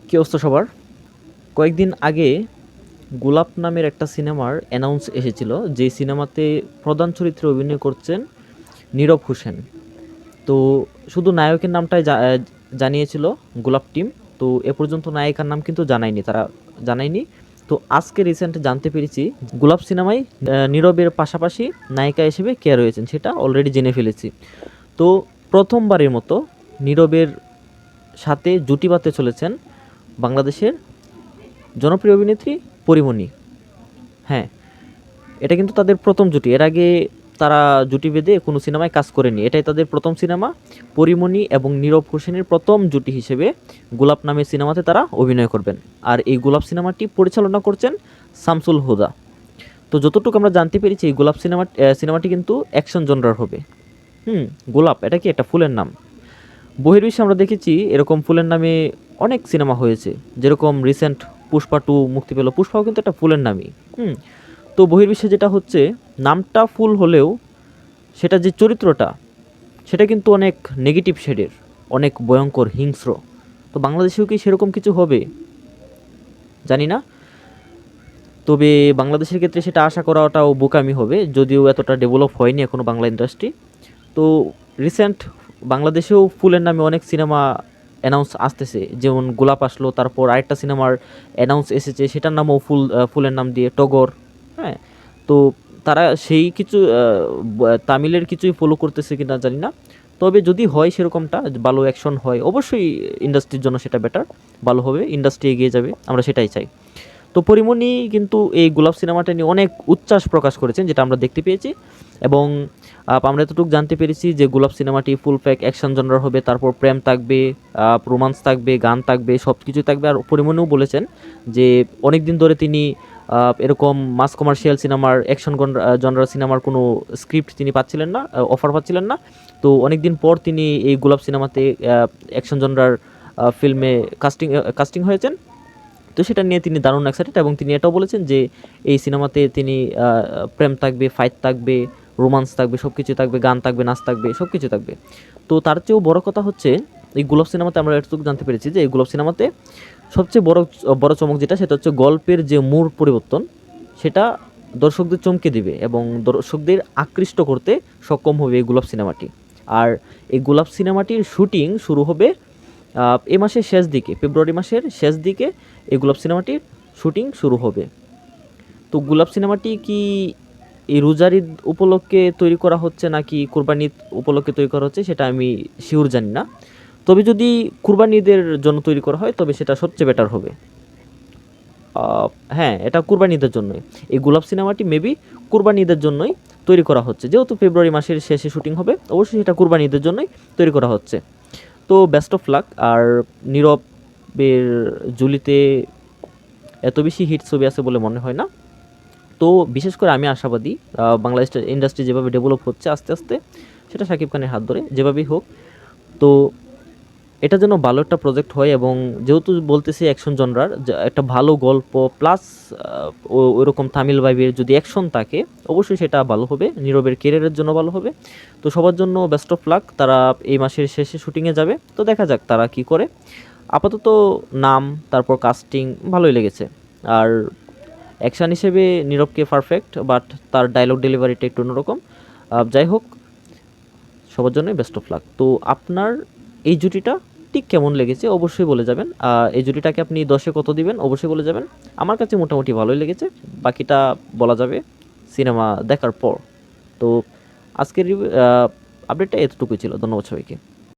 কী অবস্থা সবার? কয়েকদিন আগে গোলাপ নামের একটা সিনেমার অ্যানাউন্স এসেছিল, যেই সিনেমাতে প্রধান চরিত্রে অভিনয় করছেন নীরব হোসেন। তো শুধু নায়কের নামটাই জানিয়েছিল গোলাপ টিম। তো এ পর্যন্ত নায়িকার নাম কিন্তু জানায়নি। তো আজকে রিসেন্ট জানতে পেরেছি গোলাপ সিনেমায় নীরবের পাশাপাশি নায়িকা হিসেবে কে রয়েছেন সেটা অলরেডি জেনে ফেলেছি। তো প্রথমবারের মতো নীরবের সাথে জুটি বাঁধতে চলেছেন বাংলাদেশের জনপ্রিয় অভিনেত্রী পরীমণি। হ্যাঁ, এটা কিন্তু তাদের প্রথম জুটি। এর আগে তারা জুটি বেঁধে কোনো সিনেমায় কাজ করেনি। এটাই তাদের প্রথম সিনেমা। পরীমণি এবং নীরব হোসেনের প্রথম জুটি হিসেবে গোলাপ নামের সিনেমাতে তারা অভিনয় করবেন। আর এই গোলাপ সিনেমাটি পরিচালনা করছেন শামসুল হুদা। তো যতটুকু আমরা জানতে পেরেছি, এই গোলাপ সিনেমাটি কিন্তু অ্যাকশন জনরার হবে। গোলাপ এটা কি একটা ফুলের নাম? বহির্বিশ্বে আমরা দেখেছি এরকম ফুলের নামে অনেক সিনেমা হয়েছে। যেরকম রিসেন্ট পুষ্পা 2 মুক্তি পেল, পুষ্পাও কিন্তু একটা ফুলের নামই। তো বহির্বিশ্বে যেটা হচ্ছে, নামটা ফুল হলেও সেটা যে চরিত্রটা, সেটা কিন্তু অনেক নেগেটিভ শেডের, অনেক ভয়ঙ্কর, হিংস্র। তো বাংলাদেশেও কি সেরকম কিছু হবে জানি না। তবে বাংলাদেশের ক্ষেত্রে সেটা আশা করাটাও বোকামি হবে, যদিও এতটা ডেভেলপ হয়নি এখনও বাংলা ইন্ডাস্ট্রি। তো রিসেন্ট বাংলাদেশেও ফুলের নামে অনেক সিনেমা অ্যানাউন্স আসতেছে, যেমন গোলাপ আসলো, তারপর আরেকটা সিনেমার অ্যানাউন্স এসেছে, সেটার নামও ফুলের নাম দিয়ে টগর। হ্যাঁ, তো তারা সেই কিছু তামিলের কিছুই ফলো করতেছে কিনা জানি না। তবে যদি হয় সেরকমটা, ভালো অ্যাকশন হয়, অবশ্যই ইন্ডাস্ট্রির জন্য সেটা বেটার, ভালো হবে, ইন্ডাস্ট্রি এগিয়ে যাবে, আমরা সেটাই চাই। তো পরীমণি কিন্তু এই গোলাপ সিনেমাটা নিয়ে অনেক উচ্ছ্বাস প্রকাশ করেছেন, যেটা আমরা দেখতে পেয়েছি। এবং আমরা এতটুকু জানতে পেরেছি যে গোলাপ সিনেমাটি ফুল প্যাক অ্যাকশন জনরার হবে, তারপর প্রেম থাকবে, রোমান্স থাকবে, গান থাকবে, সব কিছুই থাকবে। আর পরীমণিও বলেছেন যে অনেক দিন ধরে তিনি এরকম মাস কমার্শিয়াল সিনেমার, অ্যাকশন জনরার সিনেমার কোনো স্ক্রিপ্ট তিনি পাচ্ছিলেন না, অফার পাচ্ছিলেন না। তো অনেক দিন পর তিনি এই গোলাপ সিনেমাতে অ্যাকশন জনরার ফিল্মে কাস্টিং হয়েছেন। তো সেটা নিয়ে তিনি দারুণ এক্সাইটেড, এবং তিনি এটাও বলেছেন যে এই সিনেমাতে তিনি প্রেম থাকবে, ফাইট থাকবে, রোমান্স থাকবে, সব কিছু থাকবে, গান থাকবে, নাচ থাকবে, সব কিছু থাকবে। তো তার চেয়েও বড় কথা হচ্ছে, এই গোলাপ সিনেমাতে আমরা এতটুকু জানতে পেরেছি যে এই গোলাপ সিনেমাতে সবচেয়ে বড় চমক যেটা, সেটা হচ্ছে গল্পের যে মূল পরিবর্তন, সেটা দর্শকদের চমকে দিবে এবং দর্শকদের আকৃষ্ট করতে সক্ষম হবে এই গোলাপ সিনেমাটি। আর এই গোলাপ সিনেমাটির শুটিং শুরু হবে এ মাসের শেষ দিকে, ফেব্রুয়ারি মাসের শেষ দিকে এই গোলাপ সিনেমাটির শুটিং শুরু হবে। তো গোলাপ সিনেমাটি কি এই রোজার ঈদ উপলক্ষে তৈরি করা হচ্ছে নাকি কোরবানি ঈদ উপলক্ষে তৈরি করা হচ্ছে সেটা আমি শিওর জানি না। তবে যদি কোরবানি ঈদের জন্য তৈরি করা হয় তবে সেটা সবচেয়ে বেটার হবে। হ্যাঁ, এটা কোরবানি ঈদের জন্যই। এই গোলাপ সিনেমাটি মেবি কোরবানি ঈদের জন্যই তৈরি করা হচ্ছে, যেহেতু ফেব্রুয়ারি মাসের শেষে শুটিং হবে, অবশ্যই সেটা কোরবানি ঈদের জন্যই তৈরি করা হচ্ছে। তো বেস্ট অফ লাক। আর নীরবের জুলিতে এত বেশি হিট ছবি আছে বলে মনে হয় না। তো বিশেষ করে আমি আশাবাদী, বাংলা ইন্ডাস্ট্রি যেভাবে ডেভেলপ হচ্ছে আস্তে আস্তে, সেটা শাকিব খানের হাত ধরে যেভাবেই হোক। তো এটা যেন ভালো একটা প্রজেক্ট হয়, এবং যেহেতু বলতেছি অ্যাকশন জনরার, একটা ভালো গল্প প্লাস ওইরকম তামিল ভাইবের যদি অ্যাকশন থাকে, অবশ্যই সেটা ভালো হবে, নীরবের কেরিয়ারের জন্য ভালো হবে। তো সবার জন্য বেস্ট অফ লাক। তারা এই মাসের শেষে শুটিংয়ে যাবে, তো দেখা যাক তারা কি করে। আপাতত নাম, তারপর কাস্টিং ভালোই লেগেছে। আর অ্যাকশন হিসেবে নীরবকে পারফেক্ট, বাট তার ডায়লগ ডেলিভারিটা একটু অন্যরকম। যাই হোক, সবার জন্যই বেস্ট অফ লাক। তো আপনার এই জুটিটা ঠিক কেমন লেগেছে অবশ্যই বলে যাবেন। এই জুটিটাকে আপনি 10-এ কত দিবেন অবশ্যই বলে যাবেন। আমার কাছে মোটামুটি ভালোই লেগেছে, বাকিটা বলা যাবে সিনেমা দেখার পর। তো আজকের আপডেটটা এতটুকুই ছিল। ধন্যবাদ সবাইকে।